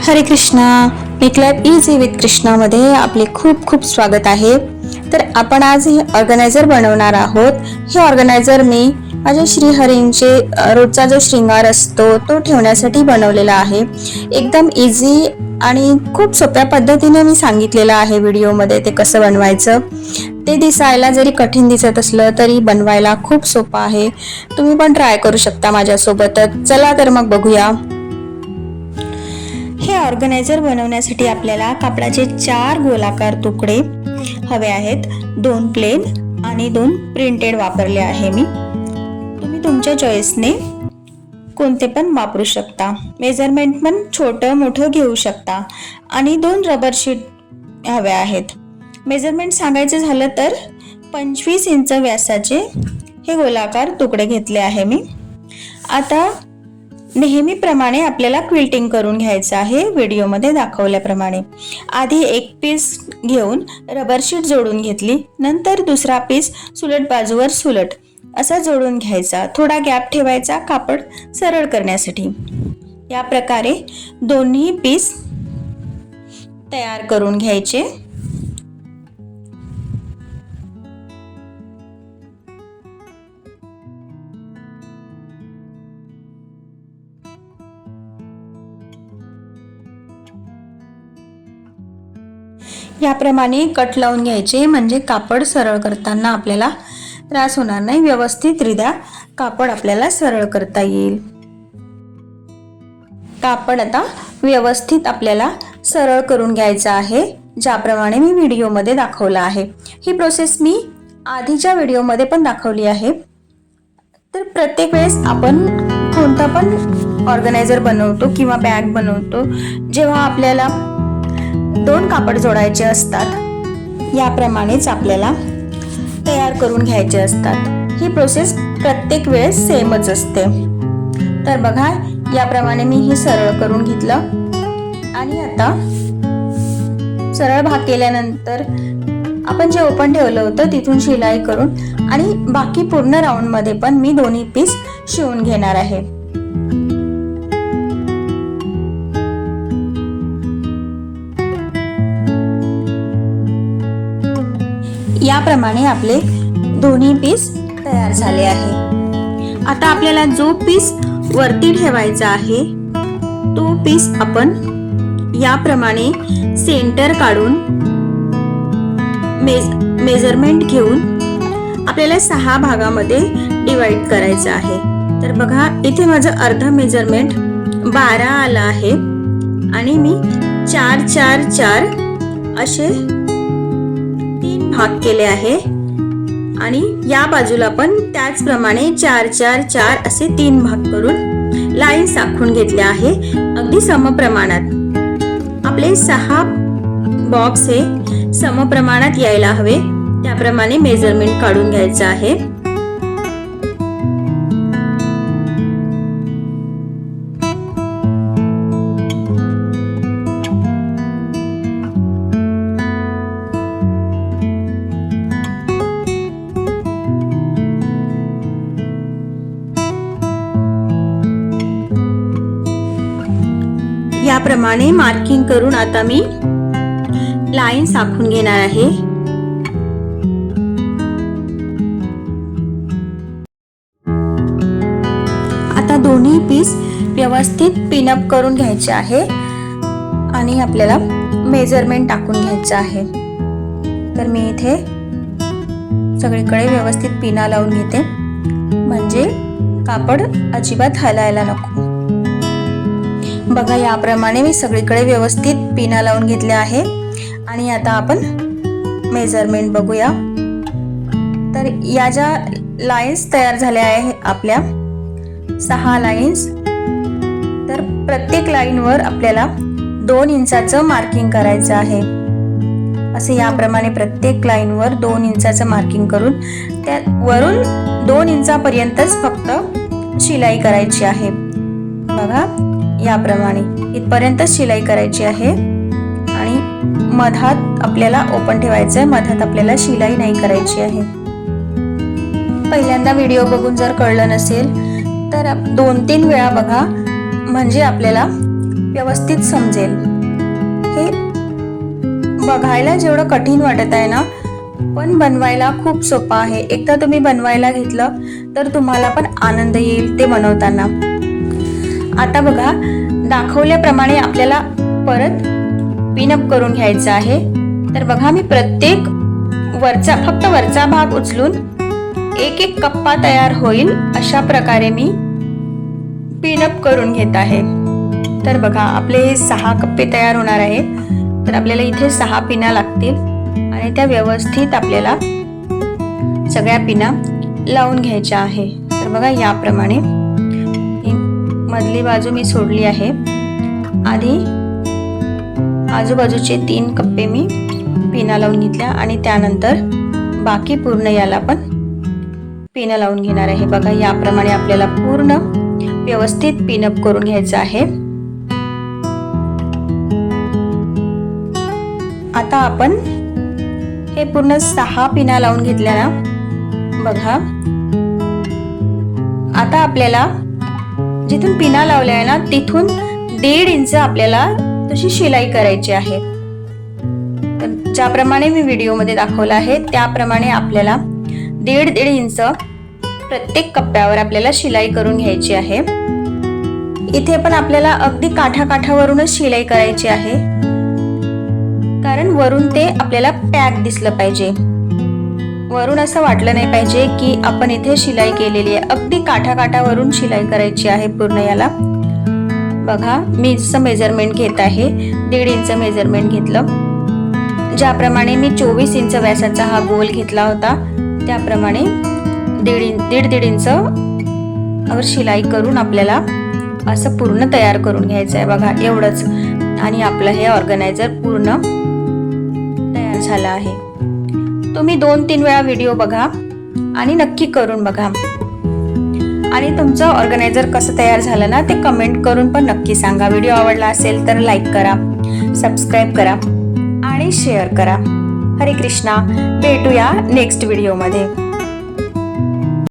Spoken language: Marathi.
हरे Krishna. Make life easy with कृष्णामध्ये आपले खूप खूप स्वागत आहे. तर आपण आज हे ऑर्गनायझर बनवणार आहोत. हे ऑर्गनायझर मी माझ्या श्रीहरींचे रोजचा जो शृंगार असतो तो ठेवण्यासाठी बनवलेला आहे. एकदम इझी आणि खूप सोप्या पद्धतीने मी सांगितलेलं आहे व्हिडिओमध्ये ते कसं बनवायचं. ते दिसायला जरी कठीण दिसत असलं तरी बनवायला खूप सोपं आहे. तुम्ही पण ट्राय करू शकता माझ्यासोबतच. चला तर मग बघूया. हे ऑर्गनायझर बनवण्यासाठी आपल्याला कापडाचे 4 गोलाकार तुकडे हवे आहेत. 2 प्लेन आणि 2 प्रिंटेड वापरले आहे मी. तुम्ही तुमच्या चॉईसने कोणते पण वापरू शकता. मेजरमेंट पण छोटं मोठं घेऊ शकता. आणि 2 रबर शीट हवे आहेत. मेजरमेंट सांगायचं झालं तर 25 इंच व्यासाचे हे गोलाकार तुकडे घेतले आहे मी. आता नेहमीप्रमाणे आपल्याला क्विल्टिंग करून घ्यायचं आहे व्हिडिओमध्ये दाखवल्याप्रमाणे. आधी एक पीस घेऊन रबर शीट जोडून घेतली. नंतर दुसरा पीस सुलट बाजूवर सुलट असा जोडून घ्यायचा. थोडा गॅप ठेवायचा कापड सरळ करण्यासाठी. या प्रकारे दोन्ही पीस तयार करून घ्यायचे. याप्रमाणे कट लावून घ्यायचे म्हणजे कापड सरळ करताना आपल्याला त्रास होणार नाही. व्यवस्थितरित्या कापड आपल्याला सरळ करता येईल. कापड आता व्यवस्थित आपल्याला सरळ करून घ्यायचं आहे ज्याप्रमाणे मी व्हिडिओमध्ये दाखवलं आहे. ही प्रोसेस मी आधीच्या व्हिडिओमध्ये पण दाखवली आहे. तर प्रत्येक वेळेस आपण कोणता पण ऑर्गनायझर बनवतो किंवा बॅग बनवतो जेव्हा आपल्याला 2 कापड जोडायचे असतात याप्रमाणेच आपल्याला तयार करून घ्यायचे असतात. ही प्रोसेस प्रत्येक वेळेस सेमच असते. तर बघा याप्रमाणे मी हे सरळ करून घेतलं. आणि आता सरळ भाग केल्यानंतर आपण जे ओपन ठेवलं होतं तिथून शिलाई करून आणि बाकी पूर्ण राऊंड मध्ये पण मी दोन्ही पीस शिवून घेणार आहे. याप्रमाणे आपले दोन्ही पीस तयार झाले आहे. आता आपल्याला जो पीस वरती ठेवायचा आहे तो पीस आपण याप्रमाणे सेंटर काढून मेजरमेंट घेऊन आपल्याला 6 भागामध्ये डिवाइड करायचं आहे. तर बघा इथे माझं अर्ध मेजरमेंट 12 आलं आहे आणि मी 4 4 4 असे 3 भाग केले आहे. आणि या बाजूला पण त्याचप्रमाणे 4 4 4 असे 3 भाग करून लाईन्स आखून घेतल्या आहे अगदी समप्रमाणात. आपले 6 बॉक्स हे समप्रमाणात यायला हवे त्याप्रमाणे मेजरमेंट काढून घ्यायचं आहे. याप्रमाणे मार्किंग करून आता मी लाईन्स आखून घेणार आहे. आता दोन्ही पीस व्यवस्थित पिनअप करून घ्यायचे आहे आणि आपल्याला मेजरमेंट टाकून घ्यायचं आहे. तर मी इथे सगळीकडे व्यवस्थित पिना लावून घेते म्हणजे कापड अजिबात हलायला नको. बघा याप्रमाणे मी सगळीकडे व्यवस्थित पिना लावून घेतले आहे. आणि आता आपण मेजरमेंट बघूया. तर या ज्या लाईन्स तयार झाल्या आहे आपल्या 6 लाईन्स. तर प्रत्येक लाईनवर आपल्याला 2 इंचाचं मार्किंग करायचं आहे. असे याप्रमाणे प्रत्येक लाईनवर 2 इंचाचं मार्किंग करून त्या वरून 2 इंचापर्यंतच फक्त शिलाई करायची आहे. बघा याप्रमाणे इथपर्यंतच शिलाई करायची आहे. आणि मधात आपल्याला ओपन ठेवायचं आहे. मधात आपल्याला शिलाई नाही करायची आहे. पहिल्यांदा व्हिडिओ बघून जर कळलं नसेल तर 2-3 वेळा बघा म्हणजे आपल्याला व्यवस्थित समजेल. हे बघायला जेवढं कठीण वाटत आहे ना, पण बनवायला खूप सोपं आहे. एकदा तुम्ही बनवायला घेतलं तर तुम्हाला पण आनंद येईल ते बनवताना. आता बघा, दाखवल्याप्रमाणे आपल्याला परत पिनअप करून घ्यायचं आहे. तर बघा, मी प्रत्येक फक्त वरचा भाग उचलून एक एक कप्पा तयार होईल अशा प्रकारे मी पिनअप करून घेत आहे. तर बघा, आपले 6 कप्पे तयार होणार आहेत. तर आपल्याला इथे 6 पिना लागतील आणि त्या व्यवस्थित आपल्याला सगळ्या पिना लावून घ्यायच्या आहे. तर बघा, याप्रमाणे मधली बाजू मी सोडली आहे. आधी आजूबाजूचे 3 कप्पे मी पिना लावून घेतल्या आणि त्यानंतर बाकी पूर्ण याला पण पिना लावून घेणार आहे. बघा, याप्रमाणे आपल्याला पूर्ण व्यवस्थित पिनअप करून घ्यायचं आहे. आता आपण हे पूर्ण 6 पिना लावून घेतल्या ना. बघा, आता आपल्याला जिथून पिना लावल्या आहे ना, तिथून 1.5 इंच आपल्याला तशी शिलाई करायची आहे. तर ज्याप्रमाणे मी व्हिडिओमध्ये दाखवलं आहे त्याप्रमाणे आपल्याला 1.5 इंच प्रत्येक कप्प्यावर आपल्याला शिलाई करून घ्यायची आहे. इथे पण आपल्याला अगदी काठावरूनच शिलाई करायची आहे, कारण वरून ते आपल्याला पॅक दिसलं पाहिजे. वरून असं वाटलं नाही पाहिजे की आपण इथे शिलाई केलेली आहे. अगदी काठावरून शिलाई करायची आहे पूर्ण याला. बघा, मी जसं मेजरमेंट घेत आहे, 1.5 इंच मेजरमेंट घेतलं. ज्याप्रमाणे मी 24 इंच व्यासाचा हा गोल घेतला होता त्याप्रमाणे 1.5 इंच वर शिलाई करून आपल्याला असं पूर्ण तयार करून घ्यायचं आहे. बघा, एवढंच. आणि आपलं हे ऑर्गनायझर पूर्ण तयार झालं आहे. तुम्ही 2-3 वेळा व्हिडिओ बघा आणि नक्की करून बघा. आणि तुमचं ऑर्गनायझर कसं तयार झालं ना, ते कमेंट करून पण नक्की सांगा. व्हिडिओ आवडला असेल तर लाईक करा, सबस्क्राईब करा आणि शेअर करा. हरे कृष्णा. भेटूया नेक्स्ट व्हिडिओमध्ये.